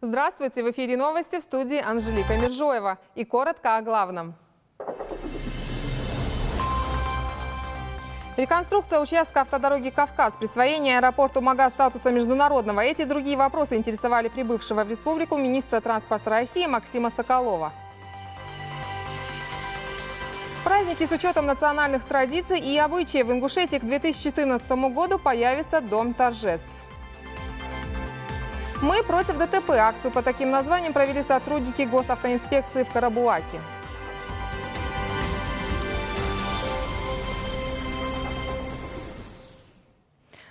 Здравствуйте! В эфире новости, в студии Анжелика Мержоева. И коротко о главном. Реконструкция участка автодороги «Кавказ», присвоение аэропорту МАГА статуса международного. Эти и другие вопросы интересовали прибывшего в республику министра транспорта России Максима Соколова. Праздники с учетом национальных традиций и обычаев. В Ингушетии к 2014 году появится Дом торжеств. Мы против ДТП. Акцию по таким названиям провели сотрудники госавтоинспекции в Карабулаке.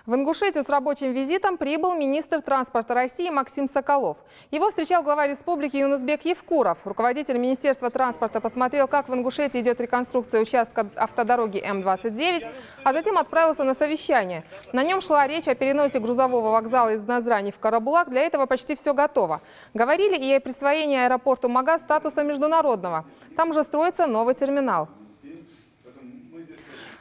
В Ингушетию с рабочим визитом прибыл министр транспорта России Максим Соколов. Его встречал глава республики Юнусбек Евкуров. Руководитель Министерства транспорта посмотрел, как в Ингушетии идет реконструкция участка автодороги М-29, а затем отправился на совещание. На нем шла речь о переносе грузового вокзала из Назрани в Карабулак. Для этого почти все готово. Говорили и о присвоении аэропорту МАГА статуса международного. Там уже строится новый терминал.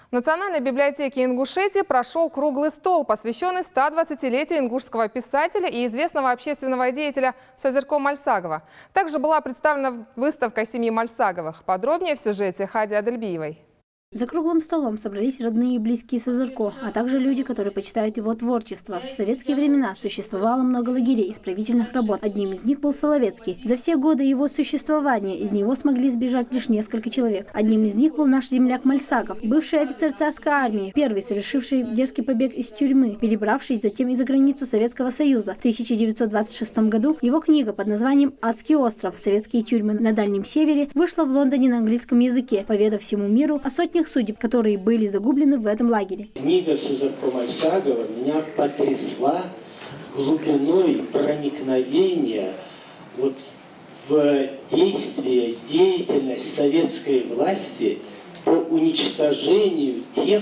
В Национальной библиотеке Ингушетии прошел круглый стол, посвященный 120-летию ингушского писателя и известного общественного деятеля Сазырко Мальсагова. Также была представлена выставка семьи Мальсаговых. Подробнее в сюжете Хади Адельбиевой. За круглым столом собрались родные и близкие Сазырко, а также люди, которые почитают его творчество. В советские времена существовало много лагерей исправительных работ. Одним из них был Соловецкий. За все годы его существования из него смогли сбежать лишь несколько человек. Одним из них был наш земляк Мальсагов, бывший офицер царской армии, первый совершивший дерзкий побег из тюрьмы, перебравшись затем и за границу Советского Союза. В 1926 году его книга под названием «Адский остров. Советские тюрьмы на Дальнем Севере» вышла в Лондоне на английском языке, поведав всему миру о сотнях судеб, которые были загублены в этом лагере. Книга Сазырко Мальсагова меня потрясла глубиной проникновения в действие, деятельность советской власти по уничтожению тех,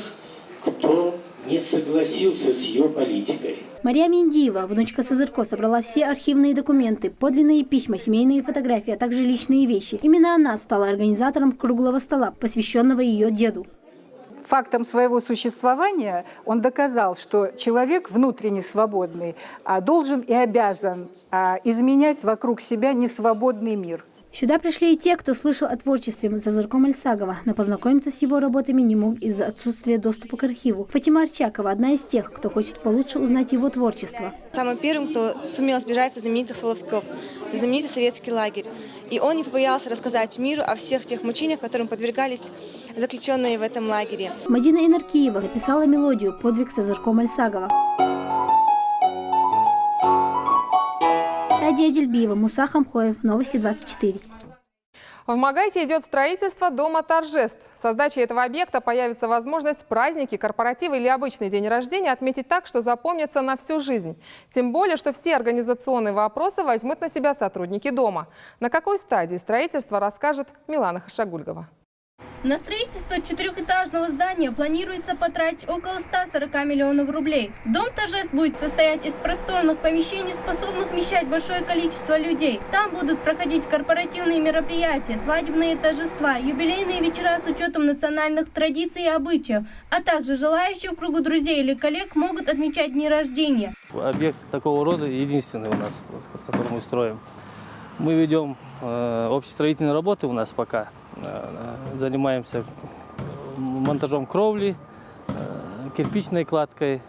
кто не согласился с ее политикой. Мария Миндиева, внучка Сазырко, собрала все архивные документы, подлинные письма, семейные фотографии, а также личные вещи. Именно она стала организатором круглого стола, посвященного ее деду. Фактом своего существования он доказал, что человек внутренне свободный должен и обязан изменять вокруг себя несвободный мир. Сюда пришли и те, кто слышал о творчестве Сазырко Мальсагова, но познакомиться с его работами не мог из-за отсутствия доступа к архиву. Фатима Арчакова – одна из тех, кто хочет получше узнать его творчество. Самым первым, кто сумел сбежать со знаменитых Соловков, знаменитый советский лагерь. И он не побоялся рассказать миру о всех тех мучениях, которым подвергались заключенные в этом лагере. Мадина Инаркиева написала мелодию «Подвиг Сазырко Мальсагова». Хади Адельбиева, Муса Хамхоев, Новости 24. В Магасе идет строительство Дома торжеств. С сдачей этого объекта появится возможность праздники, корпоративы или обычный день рождения отметить так, что запомнится на всю жизнь. Тем более, что все организационные вопросы возьмут на себя сотрудники дома. На какой стадии строительства расскажет Милана Хашагульгова. На строительство четырехэтажного здания планируется потратить около 140 миллионов рублей. Дом торжеств будет состоять из просторных помещений, способных вмещать большое количество людей. Там будут проходить корпоративные мероприятия, свадебные торжества, юбилейные вечера с учетом национальных традиций и обычаев, а также желающие в кругу друзей или коллег могут отмечать дни рождения. Объект такого рода единственный у нас, который мы строим. Мы ведем общестроительные работы у нас пока. Занимаемся монтажом кровли, кирпичной кладкой,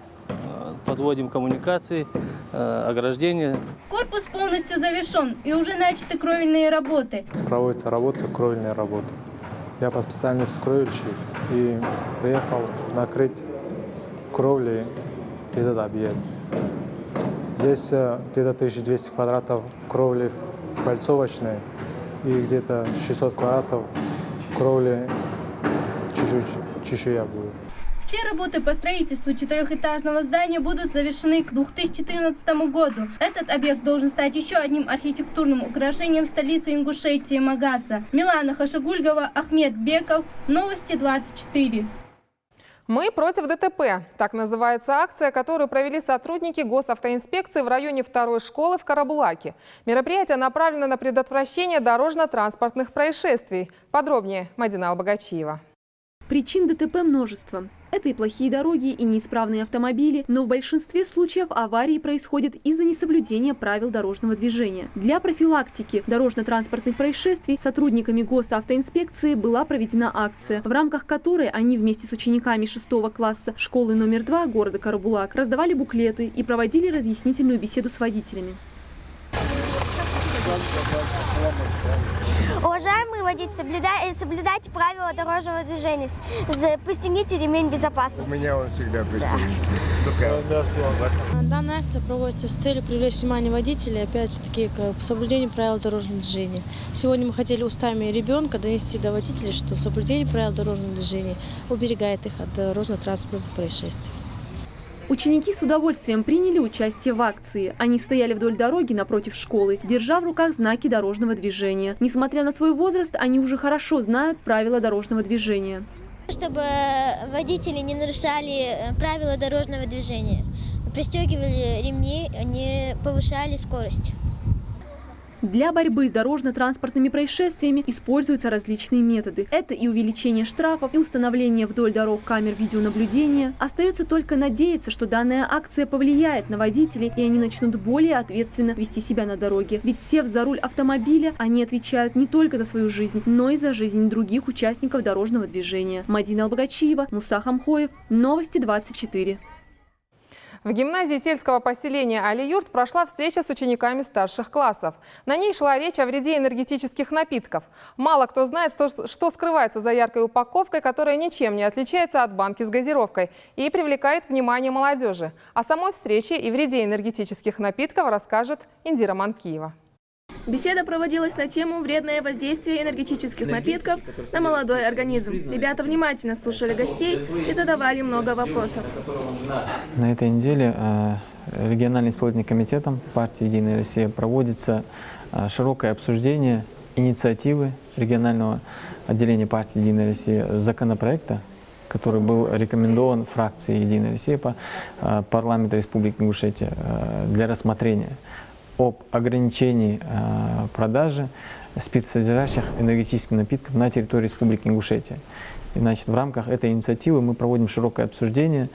подводим коммуникации, ограждения. Корпус полностью завершен и уже начаты кровельные работы. Проводится работа, кровельная работа. Я по специальности кровельщик и приехал накрыть кровлей этот объект. Здесь где-то 1200 квадратов кровли фальцовочной и где-то 600 квадратов кровли чешуя будет. Все работы по строительству четырехэтажного здания будут завершены к 2014 году. Этот объект должен стать еще одним архитектурным украшением столицы Ингушетии Магаса. Милана Хашагульгова, Ахмед Беков, Новости 24. Мы против ДТП. Так называется акция, которую провели сотрудники госавтоинспекции в районе второй школы в Карабулаке. Мероприятие направлено на предотвращение дорожно-транспортных происшествий. Подробнее Мадина Албагачиева. Причин ДТП множество. Это и плохие дороги, и неисправные автомобили, но в большинстве случаев аварии происходят из-за несоблюдения правил дорожного движения. Для профилактики дорожно-транспортных происшествий сотрудниками госавтоинспекции была проведена акция, в рамках которой они вместе с учениками 6 класса школы номер 2 города Карабулак раздавали буклеты и проводили разъяснительную беседу с водителями. Уважаемые водители, соблюдайте правила дорожного движения, пристегните ремень безопасности. У меня он всегда пристегнут. Данная акция проводится с целью привлечь внимание водителей, опять же таки, к соблюдению правил дорожного движения. Сегодня мы хотели устами ребенка донести до водителей, что соблюдение правил дорожного движения уберегает их от дорожно-транспортных происшествий. Ученики с удовольствием приняли участие в акции. Они стояли вдоль дороги напротив школы, держа в руках знаки дорожного движения. Несмотря на свой возраст, они уже хорошо знают правила дорожного движения. Чтобы водители не нарушали правила дорожного движения, пристегивали ремни, не повышали скорость. Для борьбы с дорожно-транспортными происшествиями используются различные методы. Это и увеличение штрафов, и установление вдоль дорог камер видеонаблюдения. Остается только надеяться, что данная акция повлияет на водителей, и они начнут более ответственно вести себя на дороге. Ведь, сев за руль автомобиля, они отвечают не только за свою жизнь, но и за жизнь других участников дорожного движения. Мадина Албагачиева, Муса Хамхоев, Новости 24. В гимназии сельского поселения Али-Юрт прошла встреча с учениками старших классов. На ней шла речь о вреде энергетических напитков. Мало кто знает, что скрывается за яркой упаковкой, которая ничем не отличается от банки с газировкой и привлекает внимание молодежи. О самой встрече и вреде энергетических напитков расскажет Индира Манкиева. Беседа проводилась на тему «Вредное воздействие энергетических напитков на молодой организм». Ребята внимательно слушали гостей и задавали много вопросов. На этой неделе региональным исполнительным комитетом партии «Единая Россия» проводится широкое обсуждение инициативы регионального отделения партии «Единая Россия» законопроекта, который был рекомендован фракцией «Единая Россия» по парламенту Республики Ингушетия для рассмотрения об ограничении продажи спиртосодержащих энергетических напитков на территории Республики Ингушетия. И, значит, в рамках этой инициативы мы проводим широкое обсуждение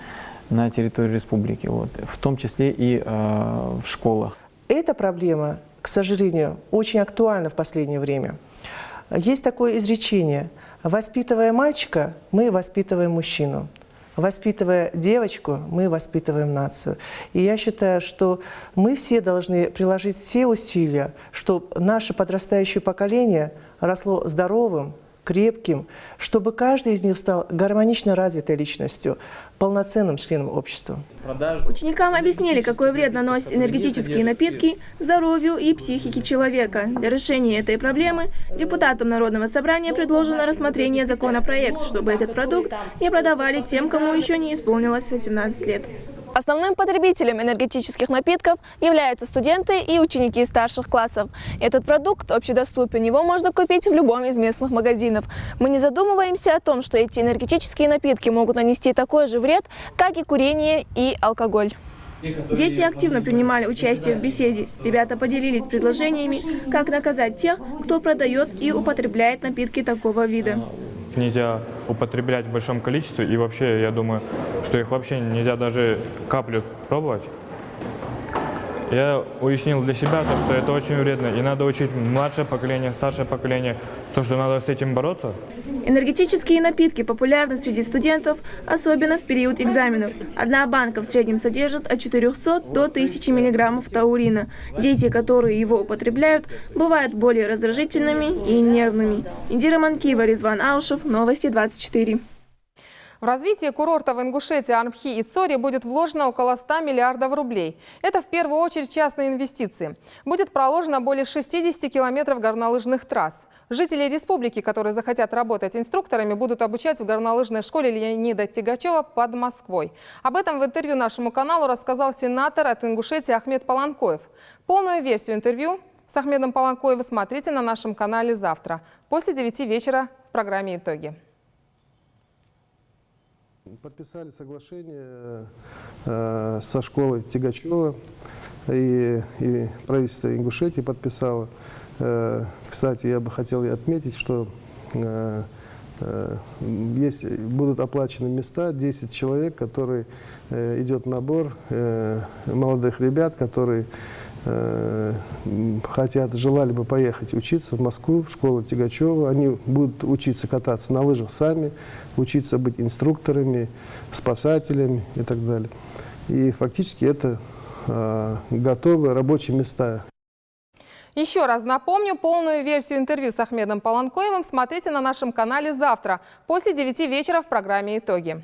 на территории республики, в том числе и в школах. Эта проблема, к сожалению, очень актуальна в последнее время. Есть такое изречение: воспитывая мальчика, мы воспитываем мужчину. Воспитывая девочку, мы воспитываем нацию. И я считаю, что мы все должны приложить все усилия, чтобы наше подрастающее поколение росло здоровым, крепким, чтобы каждый из них стал гармонично развитой личностью, полноценным членом общества. Ученикам объяснили, какой вред наносят энергетические напитки здоровью и психике человека. Для решения этой проблемы депутатам Народного собрания предложено рассмотрение законопроекта, чтобы этот продукт не продавали тем, кому еще не исполнилось 18 лет. Основным потребителем энергетических напитков являются студенты и ученики старших классов. Этот продукт общедоступен, его можно купить в любом из местных магазинов. Мы не задумываемся о том, что эти энергетические напитки могут нанести такой же вред, как и курение и алкоголь. Дети активно принимали участие в беседе. Ребята поделились предложениями, как наказать тех, кто продает и употребляет напитки такого вида. Нельзя употреблять в большом количестве, и вообще, я думаю, что их вообще нельзя даже каплю пробовать. Я уяснил для себя, что это очень вредно, и надо учить младшее поколение, старшее поколение, то, что надо с этим бороться. Энергетические напитки популярны среди студентов, особенно в период экзаменов. Одна банка в среднем содержит от 400 до 1000 миллиграммов таурина. Дети, которые его употребляют, бывают более раздражительными и нервными. Индира Манкиева, Резван Аушев, Новости 24. В развитие курорта в Ингушетии, Армхи и Цори будет вложено около 100 миллиардов рублей. Это в первую очередь частные инвестиции. Будет проложено более 60 километров горнолыжных трасс. Жители республики, которые захотят работать инструкторами, будут обучать в горнолыжной школе Леонида Тигачева под Москвой. Об этом в интервью нашему каналу рассказал сенатор от Ингушетии Ахмед Паланкоев. Полную версию интервью с Ахмедом Паланкоевым смотрите на нашем канале завтра, после 9 вечера в программе «Итоги». Подписали соглашение со школой Тигачева, и правительство Ингушетии подписало. Кстати, я бы хотел отметить, что Будут оплачены места, 10 человек, которые идет набор молодых ребят, которые желали бы поехать учиться в Москву, в школу Тягачева. Они будут учиться кататься на лыжах сами, учиться быть инструкторами, спасателями и так далее. И фактически это готовые рабочие места. Еще раз напомню, полную версию интервью с Ахмедом Паланкоевым смотрите на нашем канале завтра, после 9 вечера в программе «Итоги».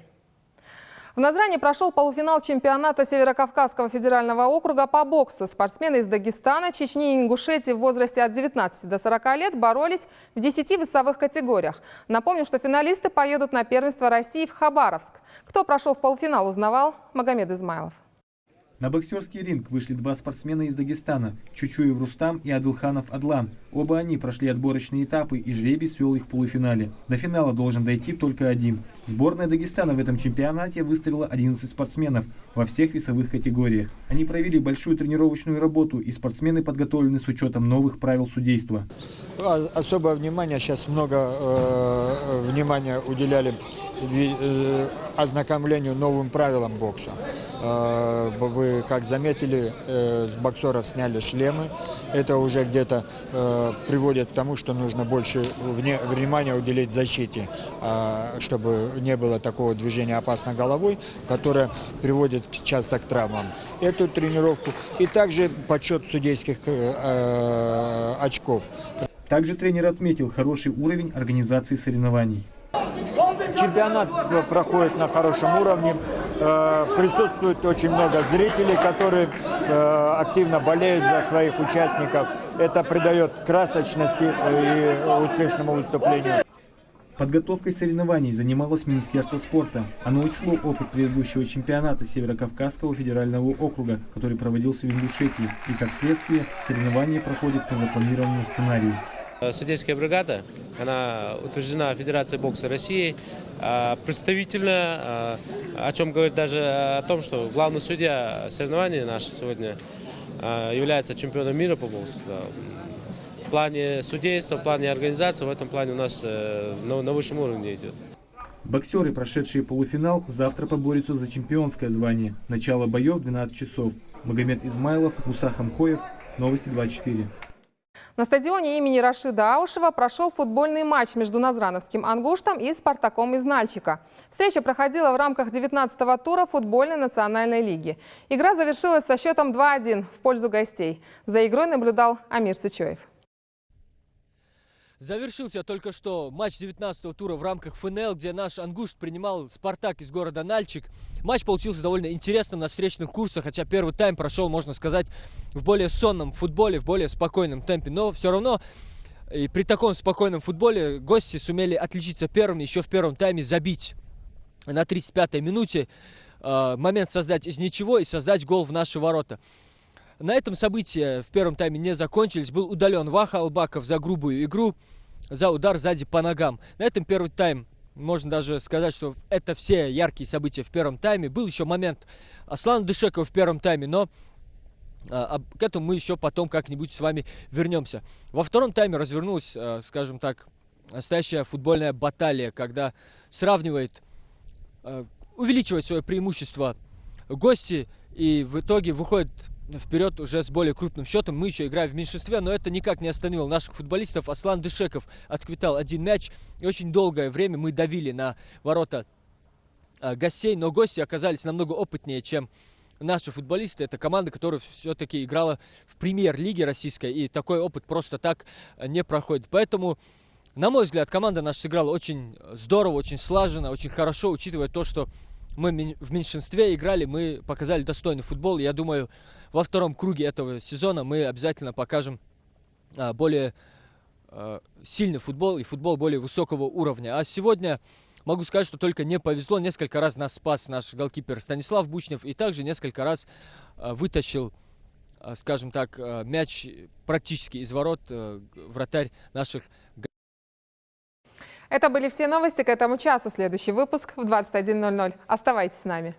В Назране прошел полуфинал чемпионата Северокавказского федерального округа по боксу. Спортсмены из Дагестана, Чечни и Ингушетии в возрасте от 19 до 40 лет боролись в 10 весовых категориях. Напомню, что финалисты поедут на первенство России в Хабаровск. Кто прошел в полуфинал, узнавал Магомед Измайлов. На боксерский ринг вышли два спортсмена из Дагестана – Чучуев Рустам и Адылханов Адлан. Оба они прошли отборочные этапы, и жребий свел их в полуфинале. До финала должен дойти только один. Сборная Дагестана в этом чемпионате выставила 11 спортсменов во всех весовых категориях. Они провели большую тренировочную работу, и спортсмены подготовлены с учетом новых правил судейства. Особое внимание, сейчас много внимания уделяли ознакомлению новым правилам бокса. Вы, как заметили, с боксеров сняли шлемы. Это уже где-то приводит к тому, что нужно больше внимания уделить защите, чтобы не было такого движения опасной головой, которое приводит часто к травмам. Эту тренировку и также подсчет судейских очков. Также тренер отметил хороший уровень организации соревнований. Чемпионат проходит на хорошем уровне. Присутствует очень много зрителей, которые активно болеют за своих участников. Это придает красочности и успешному выступлению. Подготовкой соревнований занималось Министерство спорта. Оно учло опыт предыдущего чемпионата Северокавказского федерального округа, который проводился в Ингушетии. И, как следствие, соревнования проходят по запланированному сценарию. Судейская бригада, она утверждена Федерацией бокса России, представительная, о чем говорит даже о том, что главный судья соревнований наш сегодня является чемпионом мира по боксу. В плане судейства, в плане организации, в этом плане у нас на высшем уровне идет. Боксеры, прошедшие полуфинал, завтра поборются за чемпионское звание. Начало боев в 12 часов. Магомед Измайлов, Муса Хамхоев, Новости 24. На стадионе имени Рашида Аушева прошел футбольный матч между Назрановским «Ангуштом» и «Спартаком» из Нальчика. Встреча проходила в рамках 19-го тура футбольной национальной лиги. Игра завершилась со счетом 2-1 в пользу гостей. За игрой наблюдал Амир Цычоев. Завершился только что матч 19-го тура в рамках ФНЛ, где наш «Ангушт» принимал «Спартак» из города Нальчик. Матч получился довольно интересным на встречных курсах, хотя первый тайм прошел, можно сказать, в более сонном футболе, в более спокойном темпе. Но все равно и при таком спокойном футболе гости сумели отличиться первыми, еще в первом тайме забить на 35-й минуте момент создать из ничего и создать гол в наши ворота. На этом события в первом тайме не закончились. Был удален Ваха Албаков за грубую игру, за удар сзади по ногам. На этом первый тайм, можно даже сказать, что это все яркие события в первом тайме. Был еще момент Аслана Дышекова в первом тайме, но к этому мы еще потом как-нибудь с вами вернемся. Во втором тайме развернулась, скажем так, настоящая футбольная баталия, когда увеличивает свое преимущество гости и в итоге выходит вперед уже с более крупным счетом. Мы еще играем в меньшинстве, но это никак не остановило наших футболистов. Аслан Дышеков отквитал один мяч. И очень долгое время мы давили на ворота гостей, но гости оказались намного опытнее, чем наши футболисты. Это команда, которая все-таки играла в премьер-лиге российской, и такой опыт просто так не проходит. Поэтому, на мой взгляд, команда наша сыграла очень здорово, очень слаженно, очень хорошо, учитывая то, что мы в меньшинстве играли, мы показали достойный футбол. Я думаю, во втором круге этого сезона мы обязательно покажем более сильный футбол и футбол более высокого уровня. А сегодня могу сказать, что только не повезло. Несколько раз нас спас наш голкипер Станислав Бучнев и также несколько раз вытащил, скажем так, мяч практически из ворот вратарь наших. Это были все новости к этому часу. Следующий выпуск в 21:00. Оставайтесь с нами.